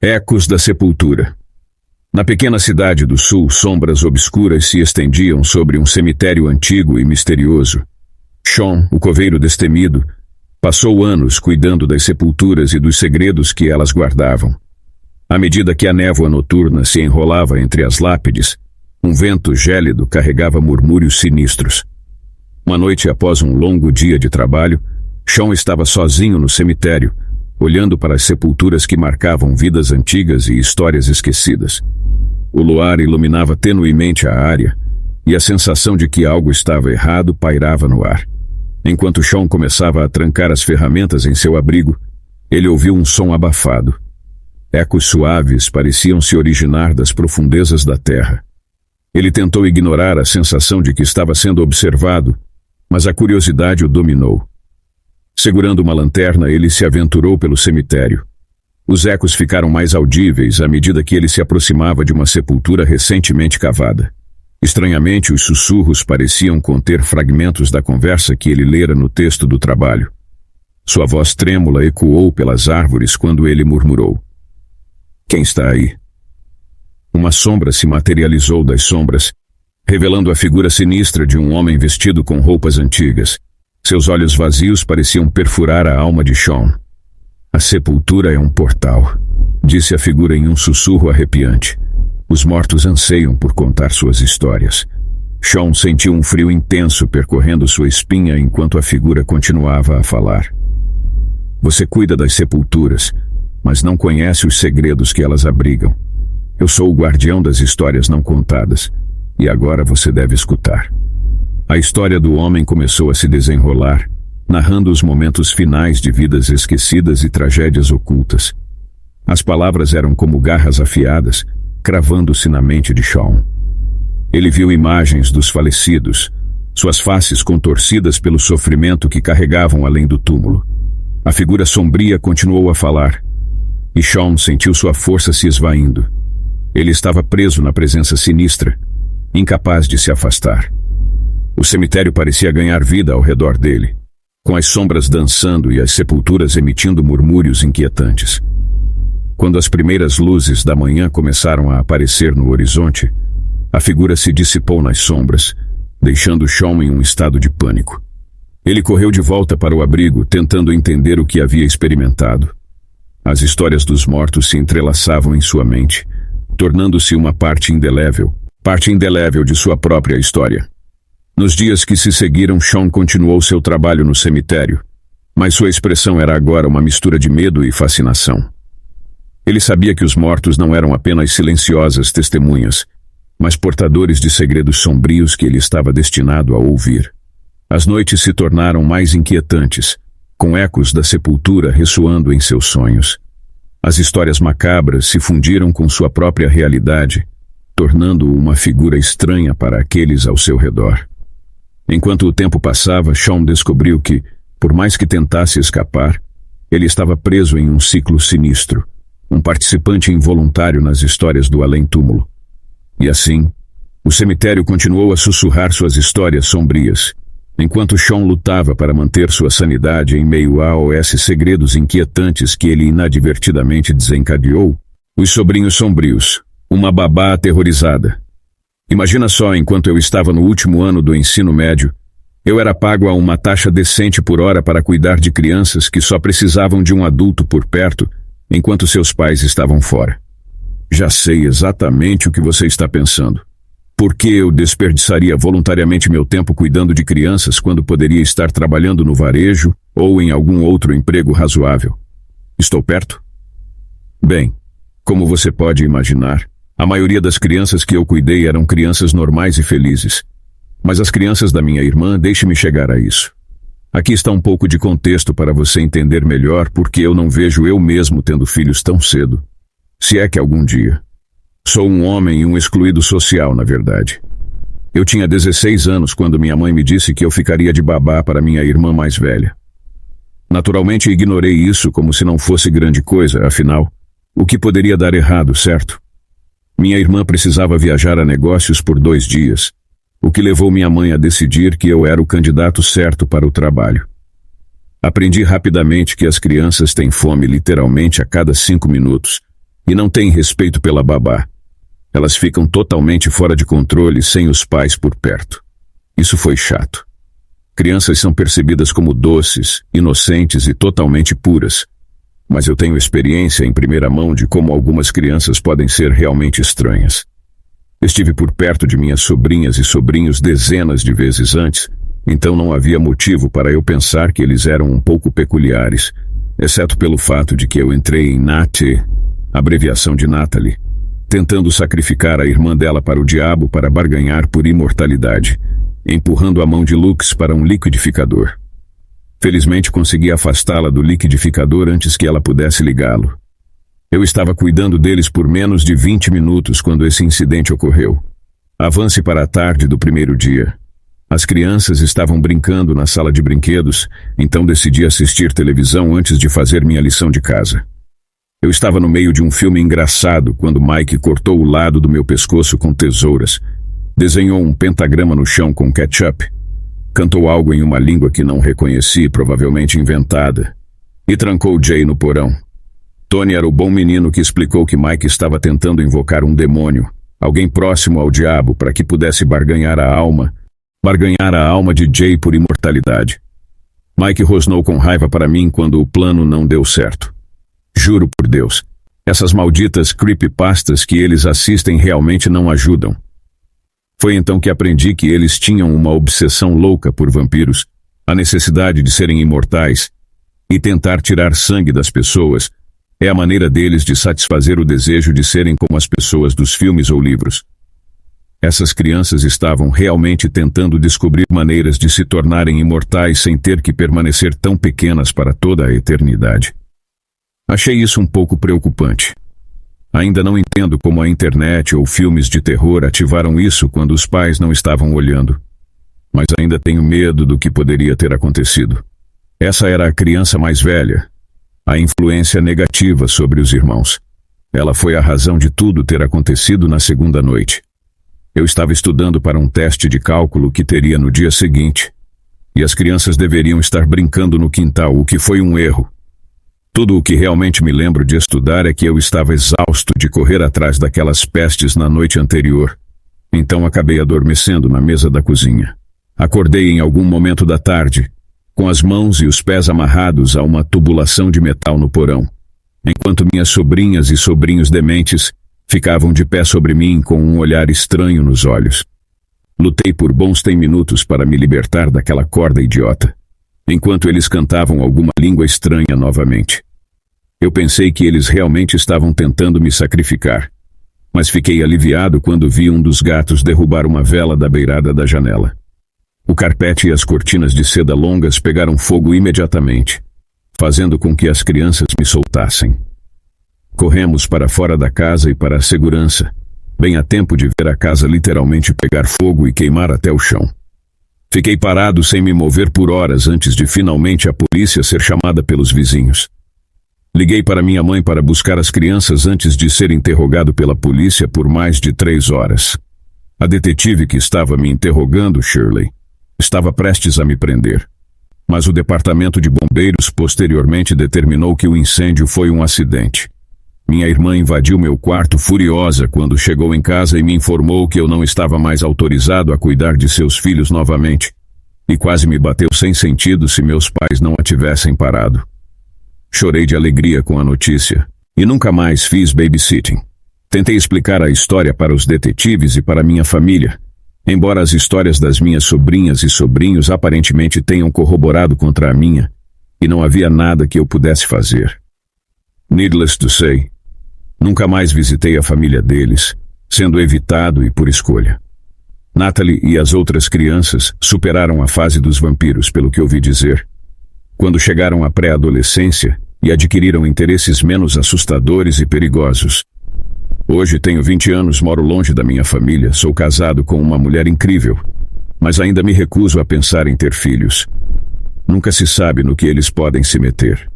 Ecos da sepultura. Na pequena cidade do sul, sombras obscuras se estendiam sobre um cemitério antigo e misterioso. Sean, o coveiro destemido, passou anos cuidando das sepulturas e dos segredos que elas guardavam. À medida que a névoa noturna se enrolava entre as lápides, um vento gélido carregava murmúrios sinistros. Uma noite após um longo dia de trabalho, Sean estava sozinho no cemitério, olhando para as sepulturas que marcavam vidas antigas e histórias esquecidas. O luar iluminava tenuemente a área, e a sensação de que algo estava errado pairava no ar. Enquanto Sean começava a trancar as ferramentas em seu abrigo, ele ouviu um som abafado. Ecos suaves pareciam se originar das profundezas da terra. Ele tentou ignorar a sensação de que estava sendo observado, mas a curiosidade o dominou. Segurando uma lanterna, ele se aventurou pelo cemitério. Os ecos ficaram mais audíveis à medida que ele se aproximava de uma sepultura recentemente cavada. Estranhamente, os sussurros pareciam conter fragmentos da conversa que ele lera no texto do trabalho. Sua voz trêmula ecoou pelas árvores quando ele murmurou: "Quem está aí?" Uma sombra se materializou das sombras, revelando a figura sinistra de um homem vestido com roupas antigas. Seus olhos vazios pareciam perfurar a alma de Sean. "A sepultura é um portal", disse a figura em um sussurro arrepiante. "Os mortos anseiam por contar suas histórias." Sean sentiu um frio intenso percorrendo sua espinha enquanto a figura continuava a falar. "Você cuida das sepulturas, mas não conhece os segredos que elas abrigam. Eu sou o guardião das histórias não contadas, e agora você deve escutar." A história do homem começou a se desenrolar, narrando os momentos finais de vidas esquecidas e tragédias ocultas. As palavras eram como garras afiadas, cravando-se na mente de Sean. Ele viu imagens dos falecidos, suas faces contorcidas pelo sofrimento que carregavam além do túmulo. A figura sombria continuou a falar, e Sean sentiu sua força se esvaindo. Ele estava preso na presença sinistra, incapaz de se afastar. O cemitério parecia ganhar vida ao redor dele, com as sombras dançando e as sepulturas emitindo murmúrios inquietantes. Quando as primeiras luzes da manhã começaram a aparecer no horizonte, a figura se dissipou nas sombras, deixando Sean em um estado de pânico. Ele correu de volta para o abrigo, tentando entender o que havia experimentado. As histórias dos mortos se entrelaçavam em sua mente, tornando-se uma parte indelével de sua própria história. Nos dias que se seguiram, Sean continuou seu trabalho no cemitério, mas sua expressão era agora uma mistura de medo e fascinação. Ele sabia que os mortos não eram apenas silenciosas testemunhas, mas portadores de segredos sombrios que ele estava destinado a ouvir. As noites se tornaram mais inquietantes, com ecos da sepultura ressoando em seus sonhos. As histórias macabras se fundiram com sua própria realidade, tornando-o uma figura estranha para aqueles ao seu redor. Enquanto o tempo passava, Sean descobriu que, por mais que tentasse escapar, ele estava preso em um ciclo sinistro, um participante involuntário nas histórias do além-túmulo. E assim, o cemitério continuou a sussurrar suas histórias sombrias, enquanto Sean lutava para manter sua sanidade em meio a esses segredos inquietantes que ele inadvertidamente desencadeou. Os sobrinhos sombrios, uma babá aterrorizada. Imagina só, enquanto eu estava no último ano do ensino médio, eu era pago a uma taxa decente por hora para cuidar de crianças que só precisavam de um adulto por perto, enquanto seus pais estavam fora. Já sei exatamente o que você está pensando. Por que eu desperdiçaria voluntariamente meu tempo cuidando de crianças quando poderia estar trabalhando no varejo ou em algum outro emprego razoável? Estou perto? Bem, como você pode imaginar, a maioria das crianças que eu cuidei eram crianças normais e felizes. Mas as crianças da minha irmã, deixe-me chegar a isso. Aqui está um pouco de contexto para você entender melhor porque eu não vejo eu mesmo tendo filhos tão cedo. Se é que algum dia. Sou um homem e um excluído social, na verdade. Eu tinha 16 anos quando minha mãe me disse que eu ficaria de babá para minha irmã mais velha. Naturalmente ignorei isso como se não fosse grande coisa, afinal, o que poderia dar errado, certo? Minha irmã precisava viajar a negócios por 2 dias, o que levou minha mãe a decidir que eu era o candidato certo para o trabalho. Aprendi rapidamente que as crianças têm fome literalmente a cada 5 minutos, E não têm respeito pela babá. Elas ficam totalmente fora de controle sem os pais por perto. Isso foi chato. Crianças são percebidas como doces, inocentes e totalmente puras. Mas eu tenho experiência em primeira mão de como algumas crianças podem ser realmente estranhas. Estive por perto de minhas sobrinhas e sobrinhos dezenas de vezes antes, então não havia motivo para eu pensar que eles eram um pouco peculiares, exceto pelo fato de que eu entrei em Nat, abreviação de Natalie, tentando sacrificar a irmã dela para o diabo para barganhar por imortalidade, empurrando a mão de Lux para um liquidificador. Felizmente consegui afastá-la do liquidificador antes que ela pudesse ligá-lo. Eu estava cuidando deles por menos de 20 minutos quando esse incidente ocorreu. Avance para a tarde do primeiro dia. As crianças estavam brincando na sala de brinquedos, então decidi assistir televisão antes de fazer minha lição de casa. Eu estava no meio de um filme engraçado quando Mike cortou o lado do meu pescoço com tesouras, desenhou um pentagrama no chão com ketchup, cantou algo em uma língua que não reconheci, provavelmente inventada, e trancou Jay no porão. Tony era o bom menino que explicou que Mike estava tentando invocar um demônio, alguém próximo ao diabo, para que pudesse barganhar a alma de Jay por imortalidade. Mike rosnou com raiva para mim quando o plano não deu certo. Juro por Deus, essas malditas creepypastas que eles assistem realmente não ajudam. Foi então que aprendi que eles tinham uma obsessão louca por vampiros, a necessidade de serem imortais, e tentar tirar sangue das pessoas é a maneira deles de satisfazer o desejo de serem como as pessoas dos filmes ou livros. Essas crianças estavam realmente tentando descobrir maneiras de se tornarem imortais sem ter que permanecer tão pequenas para toda a eternidade. Achei isso um pouco preocupante. Ainda não entendo como a internet ou filmes de terror ativaram isso quando os pais não estavam olhando. Mas ainda tenho medo do que poderia ter acontecido. Essa era a criança mais velha, a influência negativa sobre os irmãos. Ela foi a razão de tudo ter acontecido na segunda noite. Eu estava estudando para um teste de cálculo que teria no dia seguinte, e as crianças deveriam estar brincando no quintal, o que foi um erro. Tudo o que realmente me lembro de estudar é que eu estava exausto de correr atrás daquelas pestes na noite anterior. Então acabei adormecendo na mesa da cozinha. Acordei em algum momento da tarde, com as mãos e os pés amarrados a uma tubulação de metal no porão, enquanto minhas sobrinhas e sobrinhos dementes ficavam de pé sobre mim com um olhar estranho nos olhos. Lutei por bons 10 minutos para me libertar daquela corda idiota, enquanto eles cantavam alguma língua estranha novamente. Eu pensei que eles realmente estavam tentando me sacrificar, mas fiquei aliviado quando vi um dos gatos derrubar uma vela da beirada da janela. O carpete e as cortinas de seda longas pegaram fogo imediatamente, fazendo com que as crianças me soltassem. Corremos para fora da casa e para a segurança, bem a tempo de ver a casa literalmente pegar fogo e queimar até o chão. Fiquei parado sem me mover por horas antes de finalmente a polícia ser chamada pelos vizinhos. Liguei para minha mãe para buscar as crianças antes de ser interrogado pela polícia por mais de 3 horas. A detetive que estava me interrogando, Shirley, estava prestes a me prender. Mas o departamento de bombeiros posteriormente determinou que o incêndio foi um acidente. Minha irmã invadiu meu quarto furiosa quando chegou em casa e me informou que eu não estava mais autorizado a cuidar de seus filhos novamente, e quase me bateu sem sentido se meus pais não a tivessem parado. Chorei de alegria com a notícia, e nunca mais fiz babysitting. Tentei explicar a história para os detetives e para minha família, embora as histórias das minhas sobrinhas e sobrinhos aparentemente tenham corroborado contra a minha, e não havia nada que eu pudesse fazer. Needless to say, nunca mais visitei a família deles, sendo evitado e por escolha. Natalie e as outras crianças superaram a fase dos vampiros, pelo que ouvi dizer, quando chegaram à pré-adolescência e adquiriram interesses menos assustadores e perigosos. Hoje tenho 20 anos, moro longe da minha família, sou casado com uma mulher incrível, mas ainda me recuso a pensar em ter filhos. Nunca se sabe no que eles podem se meter.